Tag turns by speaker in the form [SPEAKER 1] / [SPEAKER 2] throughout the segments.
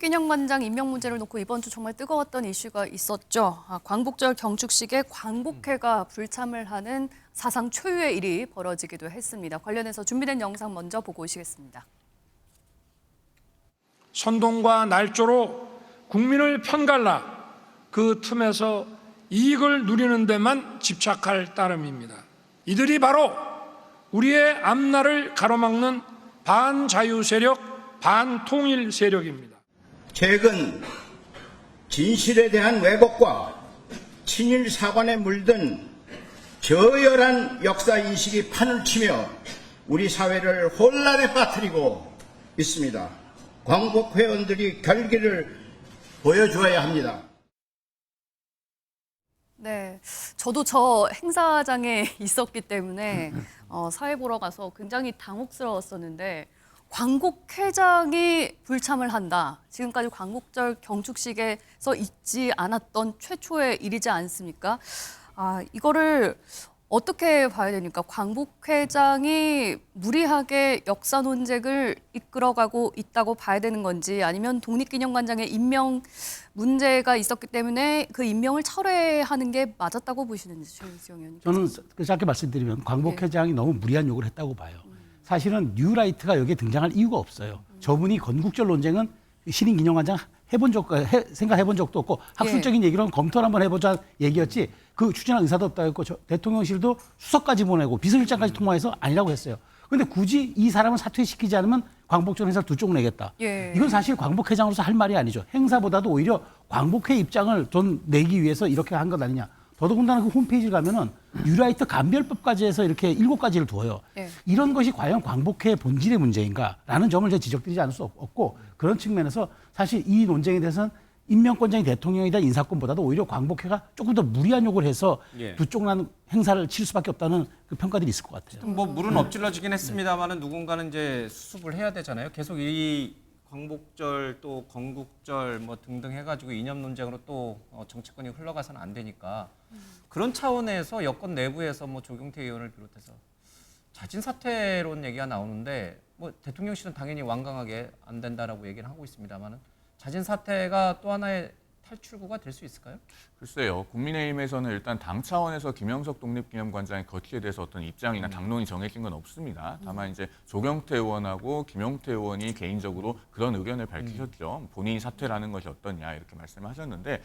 [SPEAKER 1] 독립기념관장 임명 문제를 놓고 이번 주 정말 뜨거웠던 이슈가 있었죠. 광복절 경축식에 광복회가 불참을 하는 사상 초유의 일이 벌어지기도 했습니다. 관련해서 준비된 영상 먼저 보고 오시겠습니다.
[SPEAKER 2] 선동과 날조로 국민을 편갈라 그 틈에서 이익을 누리는 데만 집착할 따름입니다. 이들이 바로 우리의 앞날을 가로막는 반자유 세력, 반통일 세력입니다.
[SPEAKER 3] 최근 진실에 대한 왜곡과 친일 사관에 물든 저열한 역사인식이 판을 치며 우리 사회를 혼란에 빠뜨리고 있습니다. 광복회원들이 결기를 보여주어야 합니다.
[SPEAKER 1] 네, 저도 저 행사장에 있었기 때문에 사회 보러 가서 굉장히 당혹스러웠었는데 광복회장이 불참을 한다. 지금까지 광복절 경축식에서 있지 않았던 최초의 일이지 않습니까? 이거를 어떻게 봐야 됩니까? 광복회장이 무리하게 역사 논쟁을 이끌어가고 있다고 봐야 되는 건지 아니면 독립기념관장의 임명 문제가 있었기 때문에 그 임명을 철회하는 게 맞았다고 보시는지 최수영 의원님.
[SPEAKER 4] 저는 짧게 말씀드리면 광복회장이 너무 무리한 요구를 했다고 봐요. 사실은 뉴라이트가 여기에 등장할 이유가 없어요. 저분이 건국절 논쟁은 신인기념관장 생각해본 적도 없고 학술적인 얘기로는 검토를 한번 해보자 얘기였지 그 추진할 의사도 없다고 했고 대통령실도 수석까지 보내고 비서실장까지 통화해서 아니라고 했어요. 그런데 굳이 이 사람을 사퇴시키지 않으면 광복절 행사를 두 쪽 내겠다. 이건 사실 광복회장으로서 할 말이 아니죠. 행사보다도 오히려 광복회 입장을 좀 내기 위해서 이렇게 한 것 아니냐. 더더군다나 그 홈페이지 가면은 뉴라이트 감별법까지 해서 이렇게 7가지를 두어요. 이런 것이 과연 광복회의 본질의 문제인가라는 점을 제가 지적드리지 않을 수 없고 그런 측면에서 사실 이 논쟁에 대해서는 임명권자인 대통령이다 인사권보다도 오히려 광복회가 조금 더 무리한 요구를 해서 두 쪽 난 행사를 칠 수밖에 없다는 그 평가들이 있을 것 같아요.
[SPEAKER 5] 뭐 물은 엎질러지긴 했습니다만은 누군가는 이제 수습을 해야 되잖아요. 계속 이 광복절 또 건국절 뭐 등등 해가지고 이념 논쟁으로 또 정치권이 흘러가서는 안 되니까 그런 차원에서 여권 내부에서 뭐 조경태 의원을 비롯해서 자진 사퇴론 얘기가 나오는데 뭐 대통령실은 당연히 완강하게 안 된다라고 얘기를 하고 있습니다만은 자진 사퇴가 또 하나의 탈출구가 될 수 있을까요?
[SPEAKER 6] 글쎄요. 국민의힘에서는 일단 당 차원에서 김영석 독립기념관장의 거취에 대해서 어떤 입장이나 당론이 정해진 건 없습니다. 다만 이제 조경태 의원하고 김용태 의원이 개인적으로 그런 의견을 밝히셨죠. 본인이 사퇴라는 것이 어떠냐 이렇게 말씀하셨는데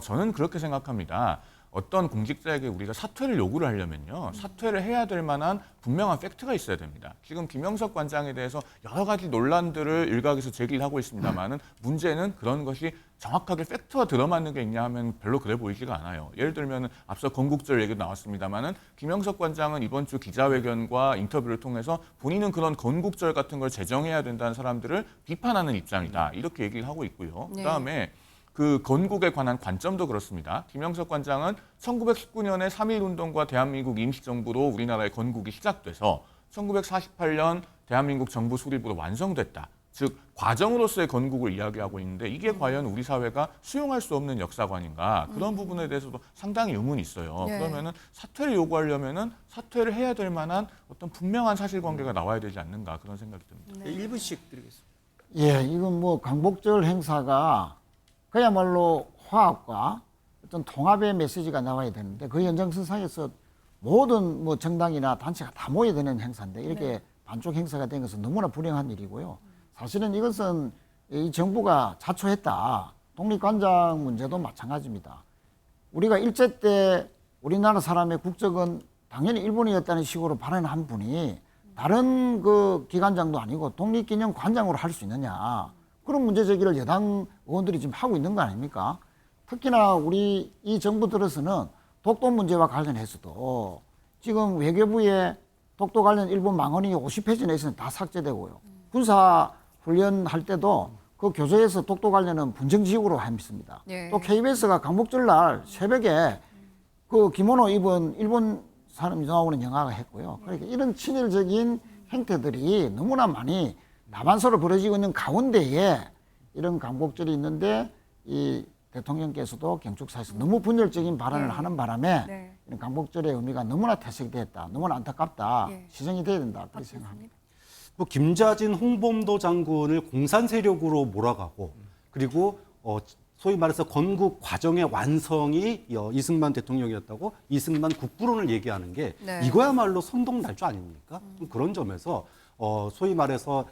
[SPEAKER 6] 저는 그렇게 생각합니다. 어떤 공직자에게 우리가 사퇴를 요구를 하려면요. 사퇴를 해야 될 만한 분명한 팩트가 있어야 됩니다. 지금 김영석 관장에 대해서 여러 가지 논란들을 일각에서 제기를 하고 있습니다만은 문제는 그런 것이 정확하게 팩트와 들어맞는 게 있냐 하면 별로 그래 보이지가 않아요. 예를 들면 앞서 건국절 얘기도 나왔습니다만은 김영석 관장은 이번 주 기자회견과 인터뷰를 통해서 본인은 그런 건국절 같은 걸 제정해야 된다는 사람들을 비판하는 입장이다. 이렇게 얘기를 하고 있고요. 그다음에 그 건국에 관한 관점도 그렇습니다. 김영석 관장은 1919년에 3.1운동과 대한민국 임시정부로 우리나라의 건국이 시작돼서 1948년 대한민국 정부 수립으로 완성됐다. 즉 과정으로서의 건국을 이야기하고 있는데 이게 과연 우리 사회가 수용할 수 없는 역사관인가 그런 부분에 대해서도 상당히 의문이 있어요. 그러면은 사퇴를 요구하려면은 사퇴를 해야 될 만한 어떤 분명한 사실관계가 나와야 되지 않는가 그런 생각이 듭니다.
[SPEAKER 5] 1분씩 드리겠습니다.
[SPEAKER 7] 예, 이건 뭐 광복절 행사가 그야말로 화합과 어떤 통합의 메시지가 나와야 되는데 그 연장선상에서 모든 뭐 정당이나 단체가 다 모여야 되는 행사인데 이렇게 반쪽 행사가 된 것은 너무나 불행한 일이고요. 사실은 이것은 이 정부가 자초했다. 독립관장 문제도 마찬가지입니다. 우리가 일제 때 우리나라 사람의 국적은 당연히 일본이었다는 식으로 발언한 분이 다른 그 기관장도 아니고 독립기념관장으로 할 수 있느냐. 그런 문제 제기를 여당 의원들이 지금 하고 있는 거 아닙니까? 특히나 우리 이 정부 들어서는 독도 문제와 관련해서도 지금 외교부에 독도 관련 일본 망언이 50페이지 내에서는 다 삭제되고요. 군사 훈련할 때도 그 교재에서 독도 관련은 분쟁지역으로 했습니다. 또 KBS가 광복절 날 새벽에 그 기모노 입은 일본 사람이 나오는 영화가 했고요. 그러니까 이런 친일적인 행태들이 너무나 많이 다반사로 벌어지고 있는 가운데에 이런 광복절이 있는데 이 대통령께서도 경축사에서 너무 분열적인 발언을 하는 바람에 이런 광복절의 의미가 너무나 퇴색됐다. 너무나 안타깝다. 시정이 돼야 된다. 그렇게 생각합니다.
[SPEAKER 8] 뭐 김자진 홍범도 장군을 공산 세력으로 몰아가고 그리고 소위 말해서 건국 과정의 완성이 이승만 대통령이었다고 이승만 국부론을 얘기하는 게
[SPEAKER 1] 네.
[SPEAKER 8] 이거야말로 선동날조 아닙니까? 좀 그런 점에서 소위 말해서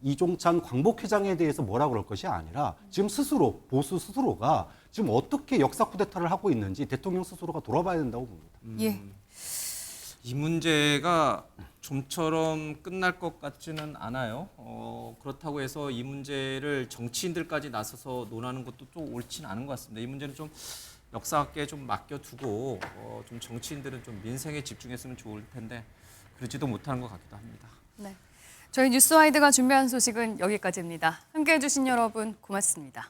[SPEAKER 8] 이종찬 광복회장에 대해서 뭐라 그럴 것이 아니라 지금 스스로 보수 스스로가 지금 어떻게 역사 쿠데타를 하고 있는지 대통령 스스로가 돌아봐야 된다고 봅니다.
[SPEAKER 1] 예.
[SPEAKER 5] 이 문제가 좀처럼 끝날 것 같지는 않아요. 그렇다고 해서 이 문제를 정치인들까지 나서서 논하는 것도 또 옳지는 않은 것 같습니다. 이 문제는 좀 역사학계에 좀 맡겨두고 좀 정치인들은 좀 민생에 집중했으면 좋을 텐데 그러지도 못하는 것 같기도 합니다.
[SPEAKER 1] 네. 저희 뉴스와이드가 준비한 소식은 여기까지입니다. 함께해 주신 여러분 고맙습니다.